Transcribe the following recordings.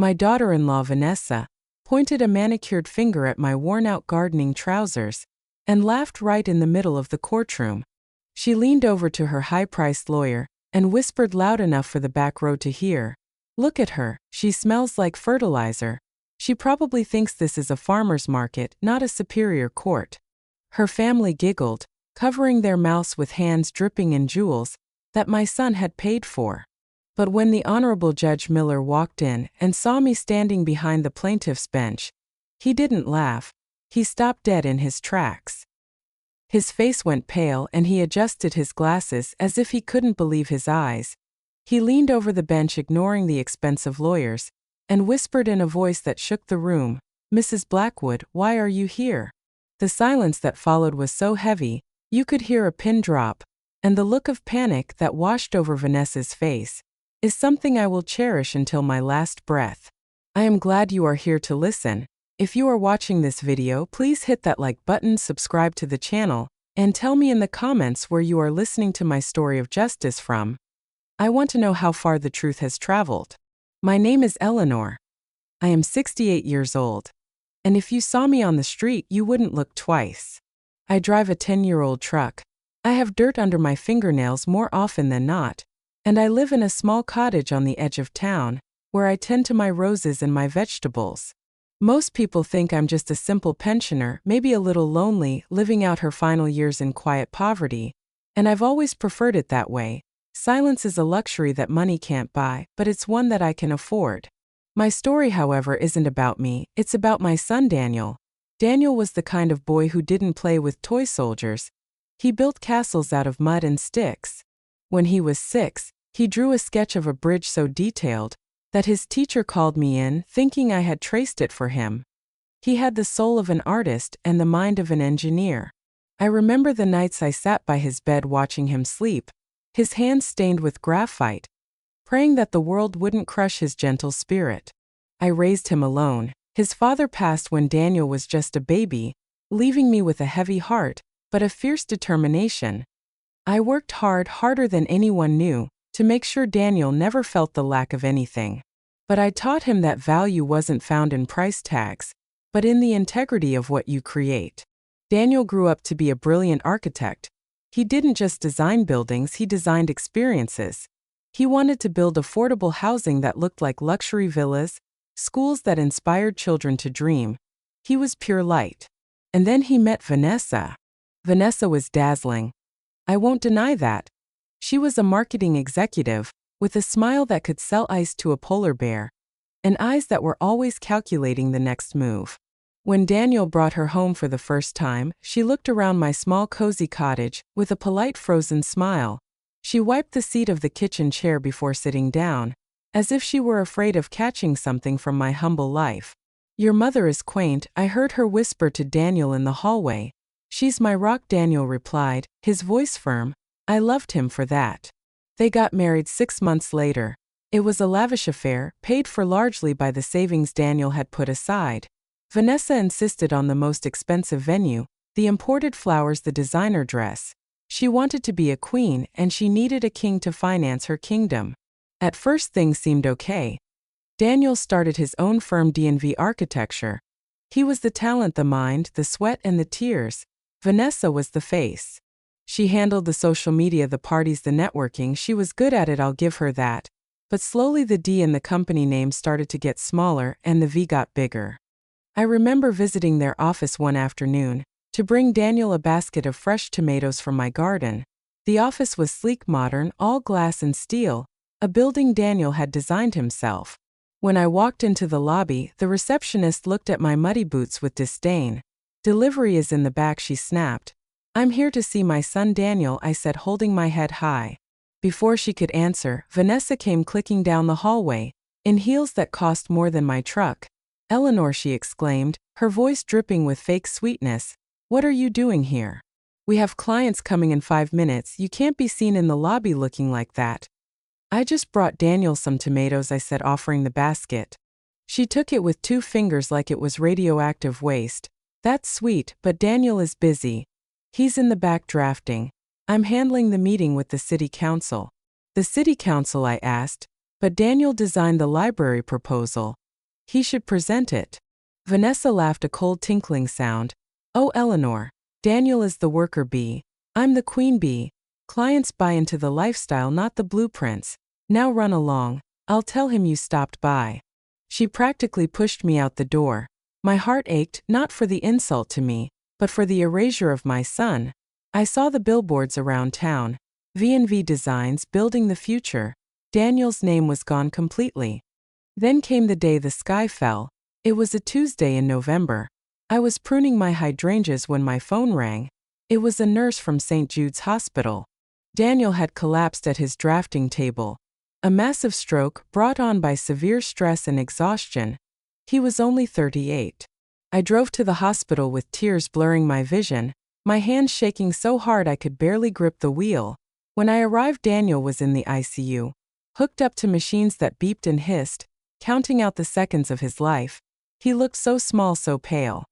My daughter-in-law Vanessa pointed a manicured finger at my worn-out gardening trousers and laughed right in the middle of the courtroom. She leaned over to her high-priced lawyer and whispered loud enough for the back row to hear. "Look at her, she smells like fertilizer. She probably thinks this is a farmer's market, not a superior court." Her family giggled, covering their mouths with hands dripping in jewels that my son had paid for. But when the Honorable Judge Miller walked in and saw me standing behind the plaintiff's bench, he didn't laugh. He stopped dead in his tracks. His face went pale and he adjusted his glasses as if he couldn't believe his eyes. He leaned over the bench, ignoring the expensive lawyers, and whispered in a voice that shook the room, "Mrs. Blackwood, why are you here?" The silence that followed was so heavy, you could hear a pin drop, and the look of panic that washed over Vanessa's face is something I will cherish until my last breath. I am glad you are here to listen. If you are watching this video, please hit that like button, subscribe to the channel, and tell me in the comments where you are listening to my story of justice from. I want to know how far the truth has traveled. My name is Eleanor. I am 68 years old. And if you saw me on the street, you wouldn't look twice. I drive a 10-year-old truck. I have dirt under my fingernails more often than not. And I live in a small cottage on the edge of town, where I tend to my roses and my vegetables. Most people think I'm just a simple pensioner, maybe a little lonely, living out her final years in quiet poverty. And I've always preferred it that way. Silence is a luxury that money can't buy, but it's one that I can afford. My story, however, isn't about me, it's about my son Daniel. Daniel was the kind of boy who didn't play with toy soldiers. He built castles out of mud and sticks. When he was 6, he drew a sketch of a bridge so detailed that his teacher called me in, thinking I had traced it for him. He had the soul of an artist and the mind of an engineer. I remember the nights I sat by his bed watching him sleep, his hands stained with graphite, praying that the world wouldn't crush his gentle spirit. I raised him alone. His father passed when Daniel was just a baby, leaving me with a heavy heart, but a fierce determination. I worked hard, harder than anyone knew, to make sure Daniel never felt the lack of anything. But I taught him that value wasn't found in price tags, but in the integrity of what you create. Daniel grew up to be a brilliant architect. He didn't just design buildings, he designed experiences. He wanted to build affordable housing that looked like luxury villas, schools that inspired children to dream. He was pure light. And then he met Vanessa. Vanessa was dazzling. I won't deny that. She was a marketing executive, with a smile that could sell ice to a polar bear, and eyes that were always calculating the next move. When Daniel brought her home for the first time, she looked around my small cozy cottage with a polite frozen smile. She wiped the seat of the kitchen chair before sitting down, as if she were afraid of catching something from my humble life. "Your mother is quaint," I heard her whisper to Daniel in the hallway. "She's my rock," Daniel replied, his voice firm. I loved him for that. They got married 6 months later. It was a lavish affair, paid for largely by the savings Daniel had put aside. Vanessa insisted on the most expensive venue, the imported flowers, the designer dress. She wanted to be a queen, and she needed a king to finance her kingdom. At first things seemed okay. Daniel started his own firm, D&V Architecture. He was the talent, the mind, the sweat and the tears. Vanessa was the face. She handled the social media, the parties, the networking. She was good at it, I'll give her that. But slowly the D in the company name started to get smaller and the V got bigger. I remember visiting their office one afternoon to bring Daniel a basket of fresh tomatoes from my garden. The office was sleek, modern, all glass and steel, a building Daniel had designed himself. When I walked into the lobby, the receptionist looked at my muddy boots with disdain. "Delivery is in the back," she snapped. "I'm here to see my son Daniel," I said, holding my head high. Before she could answer, Vanessa came clicking down the hallway, in heels that cost more than my truck. "Eleanor," she exclaimed, her voice dripping with fake sweetness, "what are you doing here? We have clients coming in 5 minutes, you can't be seen in the lobby looking like that." "I just brought Daniel some tomatoes," I said, offering the basket. She took it with 2 fingers like it was radioactive waste. "That's sweet, but Daniel is busy. He's in the back drafting. I'm handling the meeting with the city council." "The city council?" I asked. "But Daniel designed the library proposal." He should present it. Vanessa laughed, a cold tinkling sound. Oh, Eleanor. Daniel is the worker bee. I'm the queen bee. Clients buy into the lifestyle, not the blueprints. Now run along. I'll tell him you stopped by. She practically pushed me out the door. My heart ached, not for the insult to me, but for the erasure of my son. I saw the billboards around town. V&V Designs, building the future. Daniel's name was gone completely. Then came the day the sky fell. It was a Tuesday in November. I was pruning my hydrangeas when my phone rang. It was a nurse from St. Jude's Hospital. Daniel had collapsed at his drafting table. A massive stroke brought on by severe stress and exhaustion. He was only 38. I drove to the hospital with tears blurring my vision, my hands shaking so hard I could barely grip the wheel. When I arrived, Daniel was in the ICU, hooked up to machines that beeped and hissed, counting out the seconds of his life. He looked so small, so pale.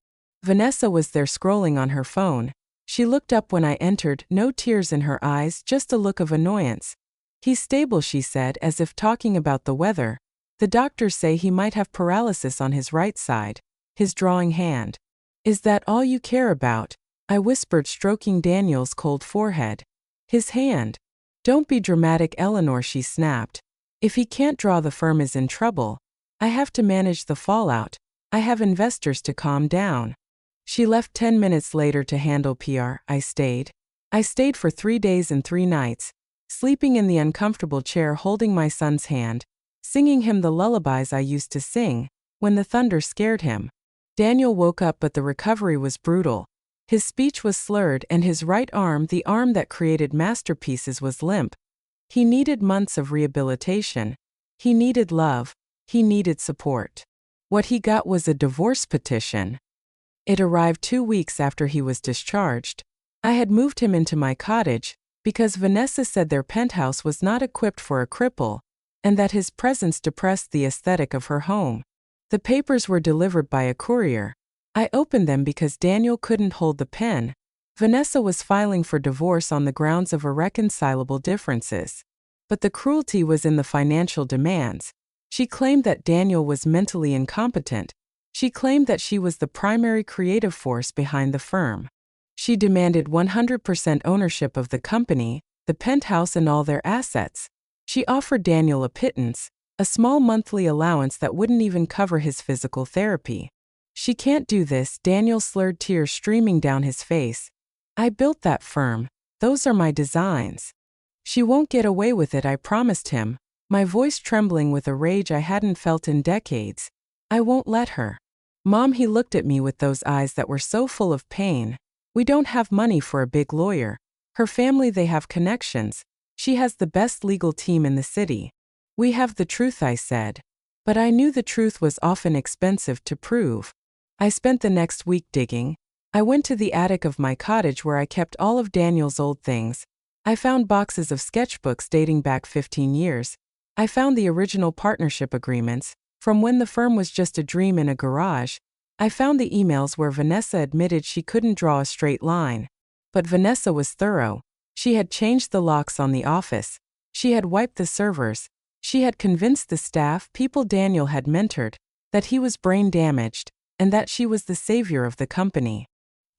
Vanessa was there scrolling on her phone. She looked up when I entered, no tears in her eyes, just a look of annoyance. He's stable, she said, as if talking about the weather. The doctors say he might have paralysis on his right side. His drawing hand. Is that all you care about? I whispered, stroking Daniel's cold forehead. His hand. Don't be dramatic, Eleanor, she snapped. If he can't draw, the firm is in trouble. I have to manage the fallout. I have investors to calm down. She left 10 minutes later to handle PR. I stayed. I stayed for 3 days and 3 nights, sleeping in the uncomfortable chair, holding my son's hand, singing him the lullabies I used to sing when the thunder scared him. Daniel woke up, but the recovery was brutal. His speech was slurred, and his right arm, the arm that created masterpieces, was limp. He needed months of rehabilitation. He needed love. He needed support. What he got was a divorce petition. It arrived 2 weeks after he was discharged. I had moved him into my cottage because Vanessa said their penthouse was not equipped for a cripple, and that his presence depressed the aesthetic of her home. The papers were delivered by a courier. I opened them because Daniel couldn't hold the pen. Vanessa was filing for divorce on the grounds of irreconcilable differences. But the cruelty was in the financial demands. She claimed that Daniel was mentally incompetent. She claimed that she was the primary creative force behind the firm. She demanded 100% ownership of the company, the penthouse, and all their assets. She offered Daniel a pittance, a small monthly allowance that wouldn't even cover his physical therapy. She can't do this, Daniel slurred, tears streaming down his face. I built that firm. Those are my designs. She won't get away with it, I promised him, my voice trembling with a rage I hadn't felt in decades. I won't let her. Mom, he looked at me with those eyes that were so full of pain. We don't have money for a big lawyer. Her family, they have connections. She has the best legal team in the city. We have the truth, I said. But I knew the truth was often expensive to prove. I spent the next week digging. I went to the attic of my cottage where I kept all of Daniel's old things. I found boxes of sketchbooks dating back 15 years. I found the original partnership agreements, from when the firm was just a dream in a garage. I found the emails where Vanessa admitted she couldn't draw a straight line. But Vanessa was thorough. She had changed the locks on the office. She had wiped the servers. She had convinced the staff, people Daniel had mentored, that he was brain damaged, and that she was the savior of the company.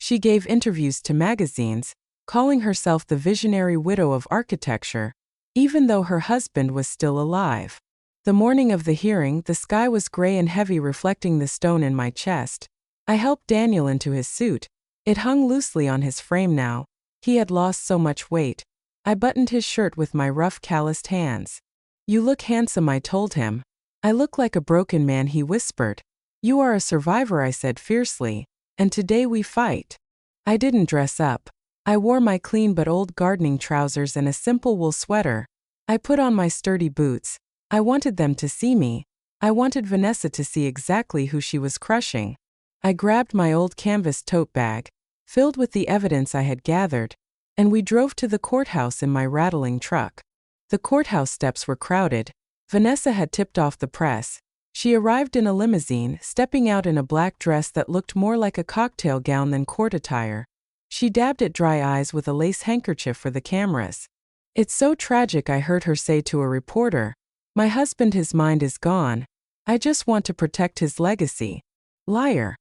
She gave interviews to magazines, calling herself the visionary widow of architecture, even though her husband was still alive. The morning of the hearing, the sky was gray and heavy, reflecting the stone in my chest. I helped Daniel into his suit. It hung loosely on his frame now. He had lost so much weight. I buttoned his shirt with my rough, calloused hands. You look handsome, I told him. I look like a broken man, he whispered. You are a survivor, I said fiercely, and today we fight. I didn't dress up. I wore my clean but old gardening trousers and a simple wool sweater. I put on my sturdy boots. I wanted them to see me. I wanted Vanessa to see exactly who she was crushing. I grabbed my old canvas tote bag, filled with the evidence I had gathered, and we drove to the courthouse in my rattling truck. The courthouse steps were crowded. Vanessa had tipped off the press. She arrived in a limousine, stepping out in a black dress that looked more like a cocktail gown than court attire. She dabbed at dry eyes with a lace handkerchief for the cameras. It's so tragic, I heard her say to a reporter. My husband, his mind is gone. I just want to protect his legacy. Liar.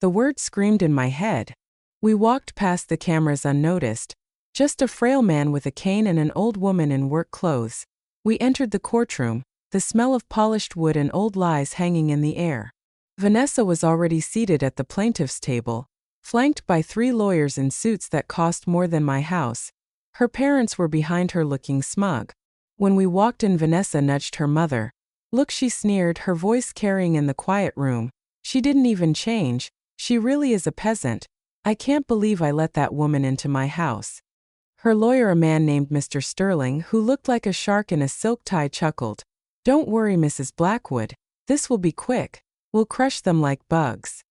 The word screamed in my head. We walked past the cameras unnoticed. Just a frail man with a cane and an old woman in work clothes. We entered the courtroom, the smell of polished wood and old lies hanging in the air. Vanessa was already seated at the plaintiff's table, flanked by 3 lawyers in suits that cost more than my house. Her parents were behind her looking smug. When we walked in, Vanessa nudged her mother. Look, she sneered, her voice carrying in the quiet room. She didn't even change. She really is a peasant. I can't believe I let that woman into my house. Her lawyer, a man named Mr. Sterling, who looked like a shark in a silk tie, chuckled. Don't worry, Mrs. Blackwood. This will be quick. We'll crush them like bugs.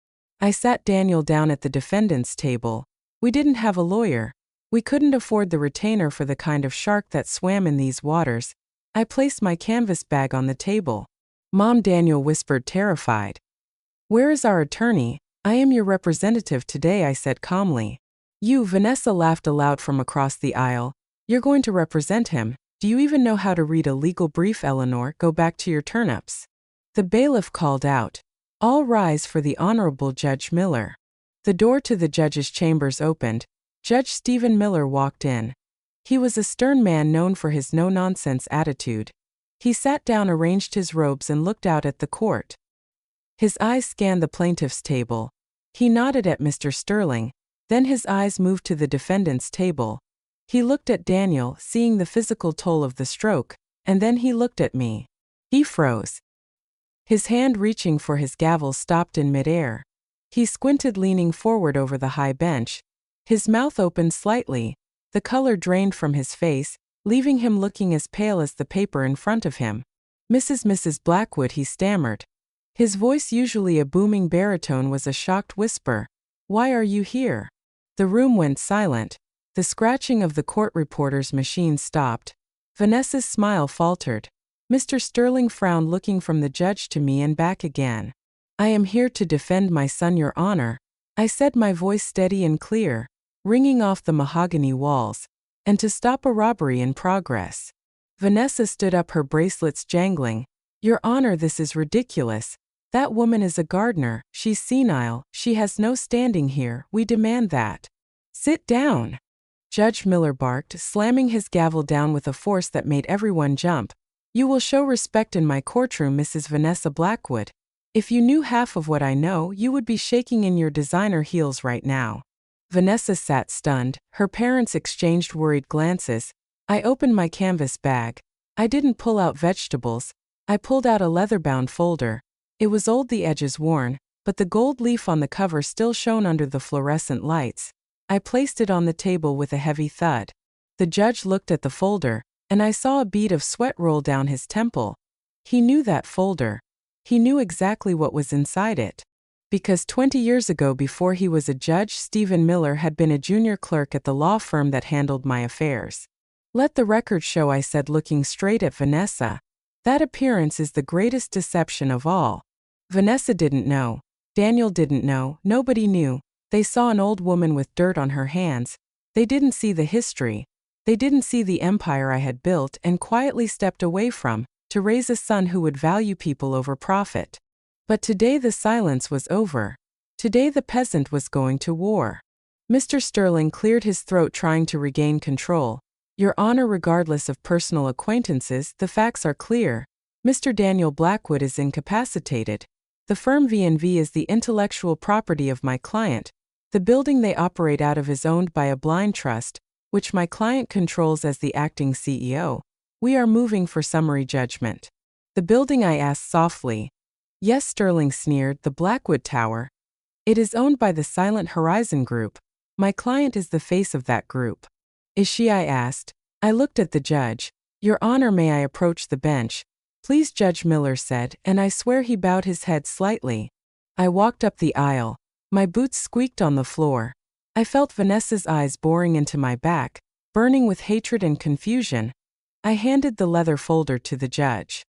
I sat Daniel down at the defendant's table. We didn't have a lawyer. We couldn't afford the retainer for the kind of shark that swam in these waters. I placed my canvas bag on the table. Mom, Daniel whispered, terrified. Where is our attorney? I am your representative today, I said calmly. You, Vanessa laughed aloud from across the aisle. You're going to represent him. Do you even know how to read a legal brief, Eleanor? Go back to your turnips. The bailiff called out. All rise for the Honorable Judge Miller. The door to the judge's chambers opened. Judge Stephen Miller walked in. He was a stern man known for his no-nonsense attitude. He sat down, arranged his robes, and looked out at the court. His eyes scanned the plaintiff's table. He nodded at Mr. Sterling. Then his eyes moved to the defendant's table. He looked at Daniel, seeing the physical toll of the stroke, and then he looked at me. He froze. His hand reaching for his gavel stopped in midair. He squinted, leaning forward over the high bench. His mouth opened slightly. The color drained from his face, leaving him looking as pale as the paper in front of him. Mrs. Blackwood, he stammered. His voice, usually a booming baritone, was a shocked whisper. Why are you here? The room went silent. The scratching of the court reporter's machine stopped. Vanessa's smile faltered. Mr. Sterling frowned, looking from the judge to me and back again. I am here to defend my son, Your Honor, I said, my voice steady and clear, ringing off the mahogany walls, and to stop a robbery in progress. Vanessa stood up, her bracelets jangling. Your Honor, this is ridiculous. That woman is a gardener, she's senile, she has no standing here, we demand that. Sit down. Judge Miller barked, slamming his gavel down with a force that made everyone jump. You will show respect in my courtroom, Mrs. Vanessa Blackwood. If you knew half of what I know, you would be shaking in your designer heels right now. Vanessa sat stunned, her parents exchanged worried glances. I opened my canvas bag. I didn't pull out vegetables. I pulled out a leather-bound folder. It was old, the edges worn, but the gold leaf on the cover still shone under the fluorescent lights. I placed it on the table with a heavy thud. The judge looked at the folder, and I saw a bead of sweat roll down his temple. He knew that folder. He knew exactly what was inside it. Because 20 years ago, before he was a judge, Stephen Miller had been a junior clerk at the law firm that handled my affairs. Let the record show, I said, looking straight at Vanessa. That appearance is the greatest deception of all. Vanessa didn't know. Daniel didn't know. Nobody knew. They saw an old woman with dirt on her hands. They didn't see the history. They didn't see the empire I had built and quietly stepped away from, to raise a son who would value people over profit. But today the silence was over. Today the peasant was going to war. Mr. Sterling cleared his throat, trying to regain control. Your Honor, regardless of personal acquaintances, the facts are clear. Mr. Daniel Blackwood is incapacitated. The firm V&V is the intellectual property of my client. The building they operate out of is owned by a blind trust, which my client controls as the acting CEO. We are moving for summary judgment. The building, I asked softly. Yes, Sterling sneered, the Blackwood Tower. It is owned by the Silent Horizon Group. My client is the face of that group. Is she? I asked. I looked at the judge. Your Honor, may I approach the bench? Please, Judge Miller said, and I swear he bowed his head slightly. I walked up the aisle. My boots squeaked on the floor. I felt Vanessa's eyes boring into my back, burning with hatred and confusion. I handed the leather folder to the judge.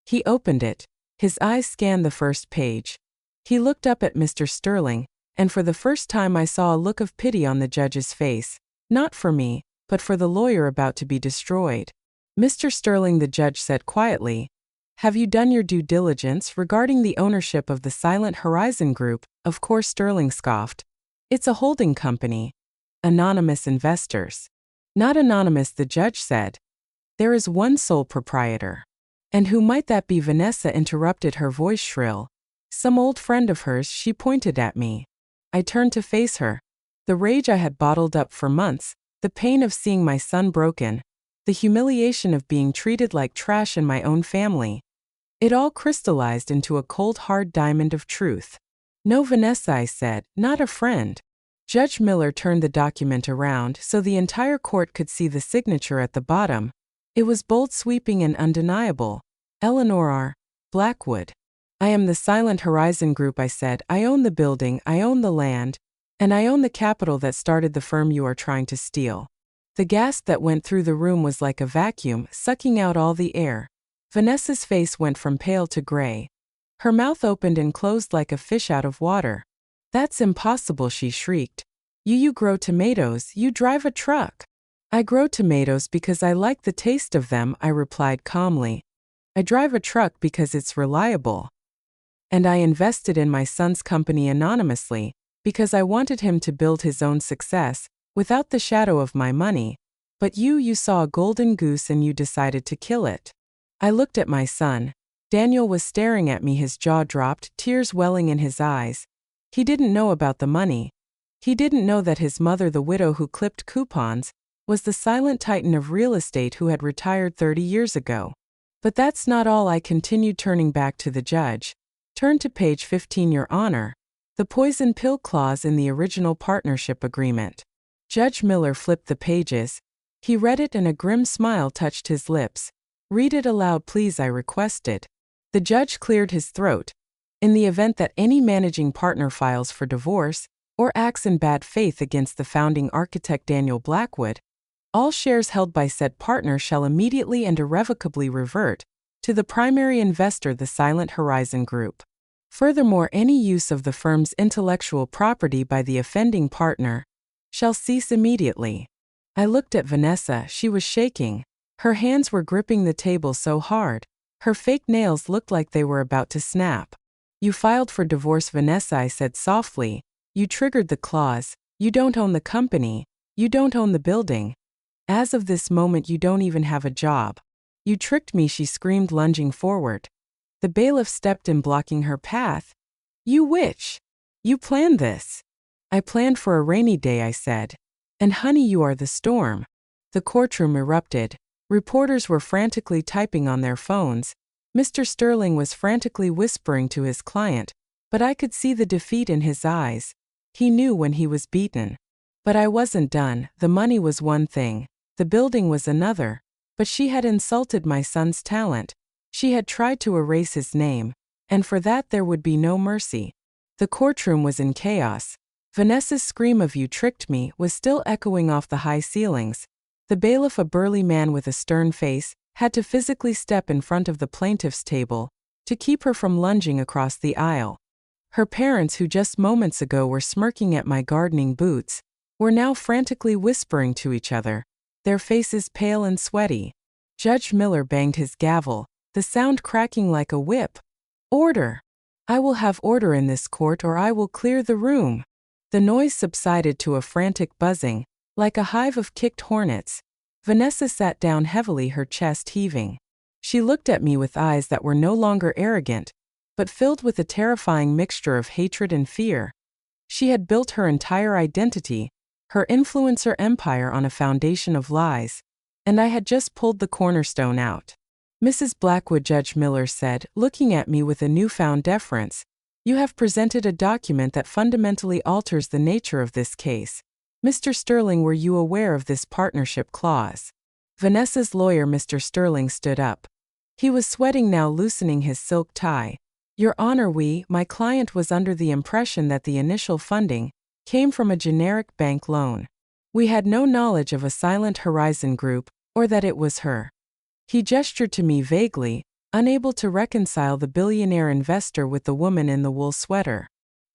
He opened it. His eyes scanned the first page. He looked up at Mr. Sterling, and for the first time I saw a look of pity on the judge's face. Not for me, but for the lawyer about to be destroyed. Mr. Sterling, the judge said quietly, Have you done your due diligence regarding the ownership of the Silent Horizon Group? Of course, Sterling scoffed. It's a holding company. Anonymous investors. Not anonymous, the judge said. There is one sole proprietor. And who might that be? Vanessa interrupted, her voice shrill. Some old friend of hers, she pointed at me. I turned to face her. The rage I had bottled up for months, the pain of seeing my son broken, the humiliation of being treated like trash in my own family. It all crystallized into a cold, hard diamond of truth. No, Vanessa, I said, not a friend. Judge Miller turned the document around so the entire court could see the signature at the bottom. It was bold, sweeping, and undeniable. Eleanor R. Blackwood. I am the Silent Horizon Group, I said. I own the building, I own the land, and I own the capital that started the firm you are trying to steal. The gasp that went through the room was like a vacuum, sucking out all the air. Vanessa's face went from pale to gray. Her mouth opened and closed like a fish out of water. That's impossible, she shrieked. You grow tomatoes, you drive a truck. I grow tomatoes because I like the taste of them, I replied calmly. I drive a truck because it's reliable. And I invested in my son's company anonymously, because I wanted him to build his own success, without the shadow of my money. But you saw a golden goose and you decided to kill it. I looked at my son. Daniel was staring at me, his jaw dropped, tears welling in his eyes. He didn't know about the money. He didn't know that his mother, the widow who clipped coupons, was the silent titan of real estate who had retired 30 years ago. But that's not all, I continued, turning back to the judge. Turn to page 15, Your Honor. The poison pill clause in the original partnership agreement. Judge Miller flipped the pages. He read it and a grim smile touched his lips. Read it aloud, please, I requested. The judge cleared his throat. In the event that any managing partner files for divorce, or acts in bad faith against the founding architect Daniel Blackwood, all shares held by said partner shall immediately and irrevocably revert to the primary investor, the Silent Horizon Group. Furthermore, any use of the firm's intellectual property by the offending partner shall cease immediately. I looked at Vanessa. She was shaking. Her hands were gripping the table so hard. Her fake nails looked like they were about to snap. You filed for divorce, Vanessa, I said softly. You triggered the clause. You don't own the company. You don't own the building. As of this moment, you don't even have a job. You tricked me, she screamed, lunging forward. The bailiff stepped in, blocking her path. You witch! You planned this. I planned for a rainy day, I said. And honey, you are the storm. The courtroom erupted. Reporters were frantically typing on their phones. Mr. Sterling was frantically whispering to his client, but I could see the defeat in his eyes. He knew when he was beaten. But I wasn't done. The money was one thing. The building was another. But she had insulted my son's talent. She had tried to erase his name, and for that there would be no mercy. The courtroom was in chaos. Vanessa's scream of "you tricked me" was still echoing off the high ceilings. The bailiff, a burly man with a stern face, had to physically step in front of the plaintiff's table to keep her from lunging across the aisle. Her parents, who just moments ago were smirking at my gardening boots, were now frantically whispering to each other, their faces pale and sweaty. Judge Miller banged his gavel, the sound cracking like a whip. Order! I will have order in this court, or I will clear the room. The noise subsided to a frantic buzzing, like a hive of kicked hornets. Vanessa sat down heavily, her chest heaving. She looked at me with eyes that were no longer arrogant, but filled with a terrifying mixture of hatred and fear. She had built her entire identity, her influencer empire, on a foundation of lies, and I had just pulled the cornerstone out. Mrs. Blackwood, Judge Miller said, looking at me with a newfound deference, you have presented a document that fundamentally alters the nature of this case. Mr. Sterling, were you aware of this partnership clause? Vanessa's lawyer, Mr. Sterling, stood up. He was sweating now, loosening his silk tie. Your Honor, my client was under the impression that the initial funding came from a generic bank loan. We had no knowledge of a Silent Horizon Group, or that it was her. He gestured to me vaguely, unable to reconcile the billionaire investor with the woman in the wool sweater.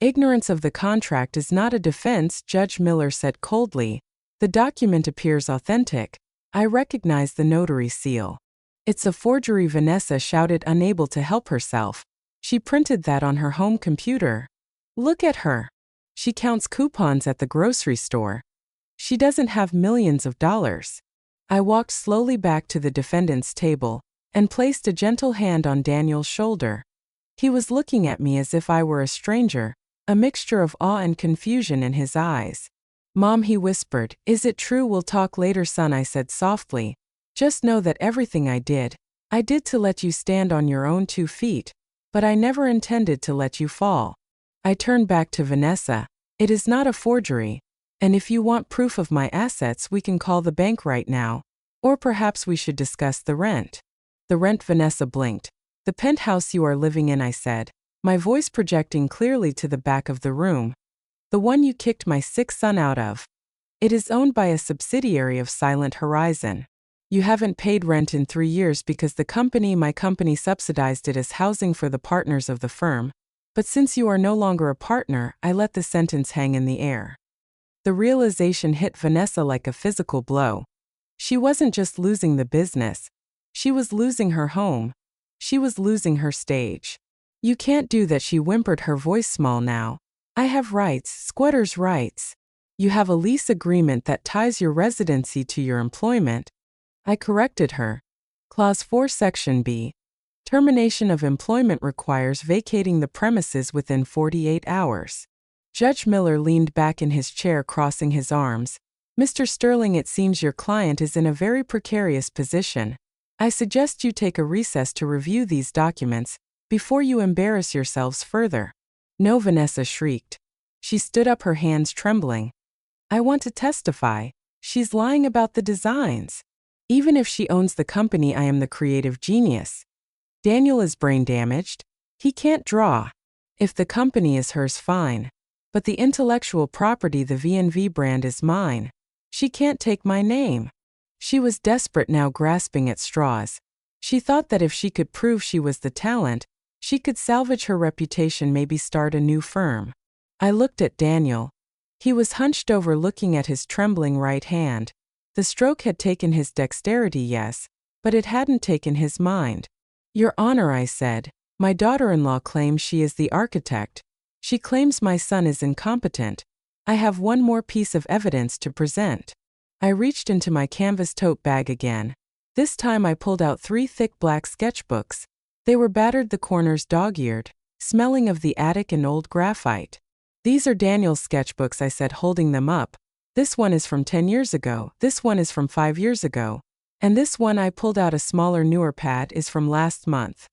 Ignorance of the contract is not a defense, Judge Miller said coldly. The document appears authentic. I recognize the notary seal. It's a forgery, Vanessa shouted, unable to help herself. She printed that on her home computer. Look at her. She counts coupons at the grocery store. She doesn't have millions of dollars. I walked slowly back to the defendant's table and placed a gentle hand on Daniel's shoulder. He was looking at me as if I were a stranger, a mixture of awe and confusion in his eyes. Mom, he whispered, is it true? We'll talk later, son, I said softly. Just know that everything I did to let you stand on your own 2 feet, but I never intended to let you fall. I turned back to Vanessa. It is not a forgery, and if you want proof of my assets, we can call the bank right now, or perhaps we should discuss the rent. The rent, Vanessa blinked. The penthouse you are living in, I said, my voice projecting clearly to the back of the room. The one you kicked my sick son out of. It is owned by a subsidiary of Silent Horizon. You haven't paid rent in 3 years because my company subsidized it as housing for the partners of the firm. But since you are no longer a partner, I let the sentence hang in the air. The realization hit Vanessa like a physical blow. She wasn't just losing the business. She was losing her home. She was losing her stage. You can't do that, she whimpered, her voice small now. I have rights, squatters' rights. You have a lease agreement that ties your residency to your employment. I corrected her. Clause 4, Section B. Termination of employment requires vacating the premises within 48 hours. Judge Miller leaned back in his chair, crossing his arms. Mr. Sterling, it seems your client is in a very precarious position. I suggest you take a recess to review these documents before you embarrass yourselves further. No, Vanessa shrieked. She stood up, her hands trembling. I want to testify. She's lying about the designs. Even if she owns the company, I am the creative genius. Daniel is brain damaged. He can't draw. If the company is hers, fine. But the intellectual property, the V&V brand, is mine. She can't take my name. She was desperate now, grasping at straws. She thought that if she could prove she was the talent, she could salvage her reputation, maybe start a new firm. I looked at Daniel. He was hunched over, looking at his trembling right hand. The stroke had taken his dexterity, yes, but it hadn't taken his mind. Your Honor, I said, my daughter-in-law claims she is the architect. She claims my son is incompetent. I have one more piece of evidence to present. I reached into my canvas tote bag again. This time I pulled out 3 thick black sketchbooks. They were battered, the corners dog-eared, smelling of the attic and old graphite. These are Daniel's sketchbooks, I said, holding them up. This one is from 10 years ago, this one is from 5 years ago, and this one, I pulled out a smaller, newer pad, is from last month.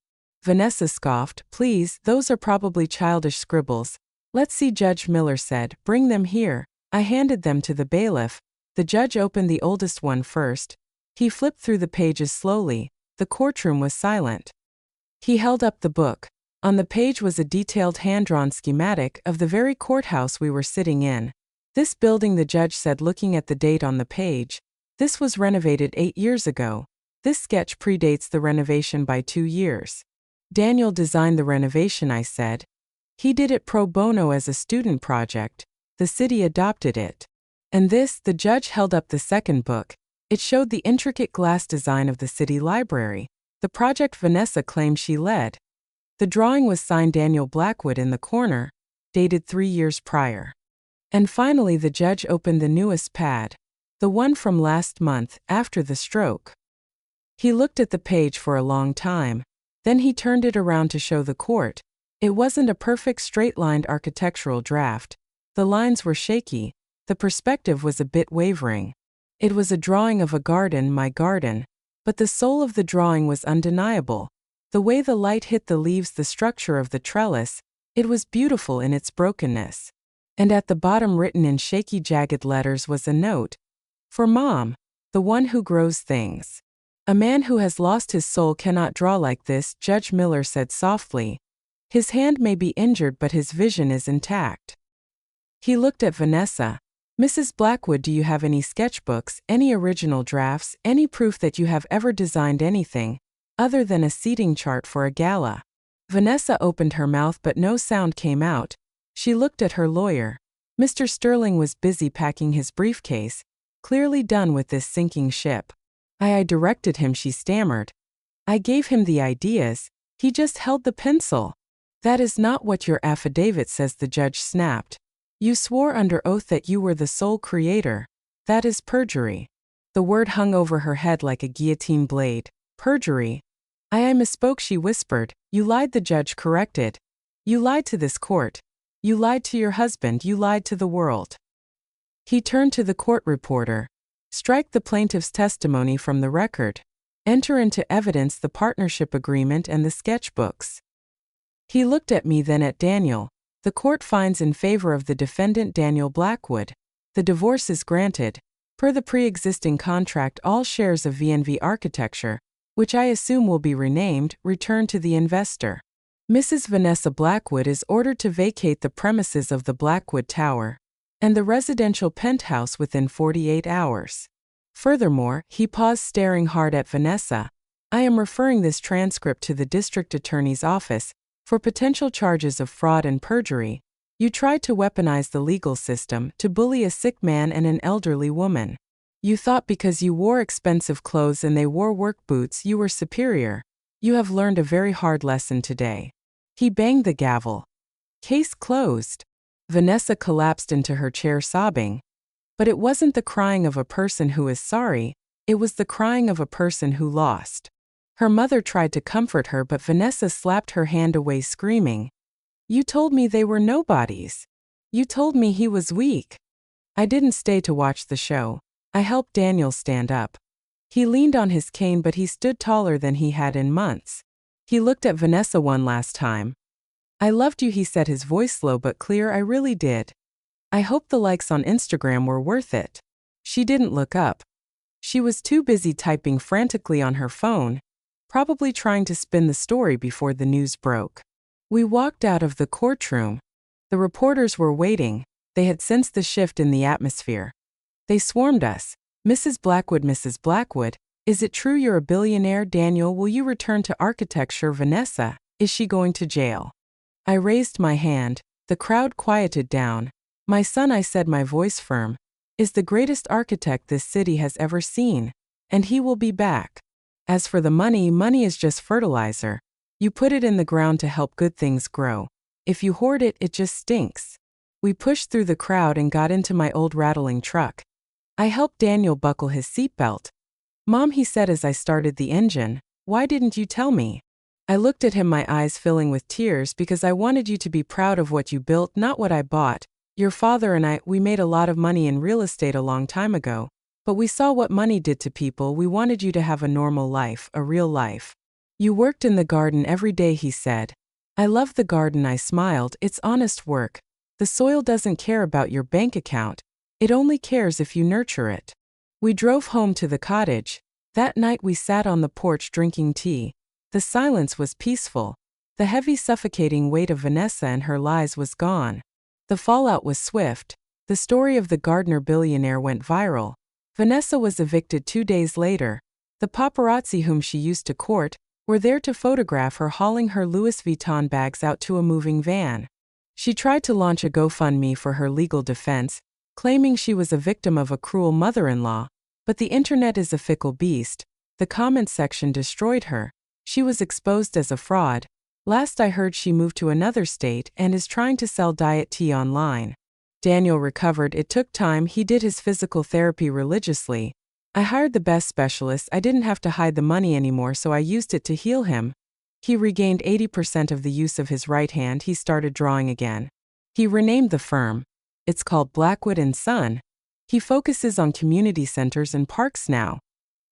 Vanessa scoffed. Please, those are probably childish scribbles. Let's see, Judge Miller said. Bring them here. I handed them to the bailiff. The judge opened the oldest one first. He flipped through the pages slowly. The courtroom was silent. He held up the book. On the page was a detailed hand-drawn schematic of the very courthouse we were sitting in. This building, the judge said, looking at the date on the page. This was renovated 8 years ago. This sketch predates the renovation by 2 years. Daniel designed the renovation, I said. He did it pro bono as a student project. The city adopted it. And this, the judge held up the second book. It showed the intricate glass design of the city library, the project Vanessa claimed she led. The drawing was signed Daniel Blackwood in the corner, dated 3 years prior. And finally the judge opened the newest pad, the one from last month, after the stroke. He looked at the page for a long time. Then he turned it around to show the court. It wasn't a perfect straight-lined architectural draft. The lines were shaky. The perspective was a bit wavering. It was a drawing of a garden, my garden. But the soul of the drawing was undeniable. The way the light hit the leaves, the structure of the trellis, it was beautiful in its brokenness. And at the bottom, written in shaky, jagged letters, was a note. For Mom, the one who grows things. A man who has lost his soul cannot draw like this, Judge Miller said softly. His hand may be injured, but his vision is intact. He looked at Vanessa. Mrs. Blackwood, do you have any sketchbooks, any original drafts, any proof that you have ever designed anything other than a seating chart for a gala? Vanessa opened her mouth, but no sound came out. She looked at her lawyer. Mr. Sterling was busy packing his briefcase, clearly done with this sinking ship. I directed him, she stammered. I gave him the ideas, he just held the pencil. That is not what your affidavit says, the judge snapped. You swore under oath that you were the sole creator. That is perjury. The word hung over her head like a guillotine blade. Perjury. I misspoke, she whispered. You lied, the judge corrected. You lied to this court. You lied to your husband, you lied to the world. He turned to the court reporter. Strike the plaintiff's testimony from the record. Enter into evidence the partnership agreement and the sketchbooks. He looked at me, then at Daniel. The court finds in favor of the defendant Daniel Blackwood. The divorce is granted. Per the pre-existing contract, all shares of VNV Architecture, which I assume will be renamed, return to the investor. Mrs. Vanessa Blackwood is ordered to vacate the premises of the Blackwood Tower and the residential penthouse within 48 hours. Furthermore, he paused, staring hard at Vanessa. I am referring this transcript to the district attorney's office for potential charges of fraud and perjury. You tried to weaponize the legal system to bully a sick man and an elderly woman. You thought because you wore expensive clothes and they wore work boots you were superior. You have learned a very hard lesson today. He banged the gavel. Case closed. Vanessa collapsed into her chair sobbing. But it wasn't the crying of a person who is sorry, it was the crying of a person who lost. Her mother tried to comfort her, but Vanessa slapped her hand away, screaming, You told me they were nobodies. You told me he was weak. I didn't stay to watch the show. I helped Daniel stand up. He leaned on his cane, but he stood taller than he had in months. He looked at Vanessa one last time. I loved you, he said, his voice low but clear. I really did. I hope the likes on Instagram were worth it. She didn't look up. She was too busy typing frantically on her phone, probably trying to spin the story before the news broke. We walked out of the courtroom. The reporters were waiting. They had sensed the shift in the atmosphere. They swarmed us. Mrs. Blackwood, is it true you're a billionaire? Daniel, will you return to architecture? Vanessa, is she going to jail? I raised my hand. The crowd quieted down. My son, I said, my voice firm, is the greatest architect this city has ever seen, and he will be back. As for the money, money is just fertilizer. You put it in the ground to help good things grow. If you hoard it, it just stinks. We pushed through the crowd and got into my old rattling truck. I helped Daniel buckle his seatbelt. Mom, he said as I started the engine, why didn't you tell me? I looked at him, my eyes filling with tears, because I wanted you to be proud of what you built, not what I bought. Your father and I, we made a lot of money in real estate a long time ago, but we saw what money did to people. We wanted you to have a normal life, a real life. You worked in the garden every day, he said. I love the garden, I smiled. It's honest work. The soil doesn't care about your bank account. It only cares if you nurture it. We drove home to the cottage. That night we sat on the porch drinking tea. The silence was peaceful. The heavy, suffocating weight of Vanessa and her lies was gone. The fallout was swift. The story of the gardener billionaire went viral. Vanessa was evicted 2 days later. The paparazzi whom she used to court were there to photograph her hauling her Louis Vuitton bags out to a moving van. She tried to launch a GoFundMe for her legal defense, claiming she was a victim of a cruel mother-in-law, but the internet is a fickle beast. The comments section destroyed her. She was exposed as a fraud. Last I heard, she moved to another state and is trying to sell diet tea online. Daniel recovered. It took time. He did his physical therapy religiously. I hired the best specialists. I didn't have to hide the money anymore, so I used it to heal him. He regained 80% of the use of his right hand. He started drawing again. He renamed the firm. It's called Blackwood & Son. He focuses on community centers and parks now.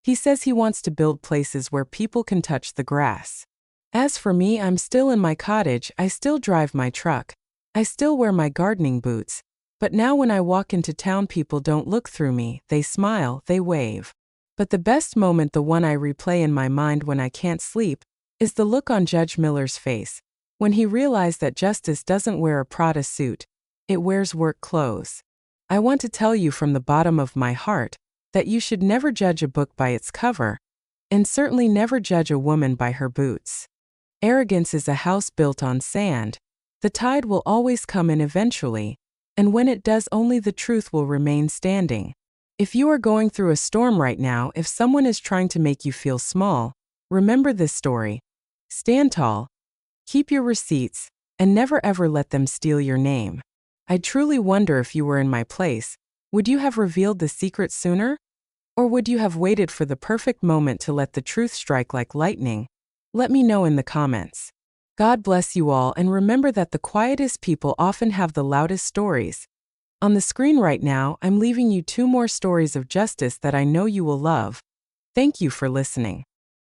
He says he wants to build places where people can touch the grass. As for me, I'm still in my cottage. I still drive my truck. I still wear my gardening boots. But now when I walk into town, people don't look through me. They smile, they wave. But the best moment, the one I replay in my mind when I can't sleep, is the look on Judge Miller's face when he realized that justice doesn't wear a Prada suit. It wears work clothes. I want to tell you from the bottom of my heart that you should never judge a book by its cover, and certainly never judge a woman by her boots. Arrogance is a house built on sand. The tide will always come in eventually, and when it does, only the truth will remain standing. If you are going through a storm right now, if someone is trying to make you feel small, Remember this story. Stand tall, keep your receipts, and never ever let them steal your name. I truly wonder if you were in my place, would you have revealed the secret sooner? Or would you have waited for the perfect moment to let the truth strike like lightning? Let me know in the comments. God bless you all, and remember that the quietest people often have the loudest stories. On the screen right now, I'm leaving you 2 more stories of justice that I know you will love. Thank you for listening.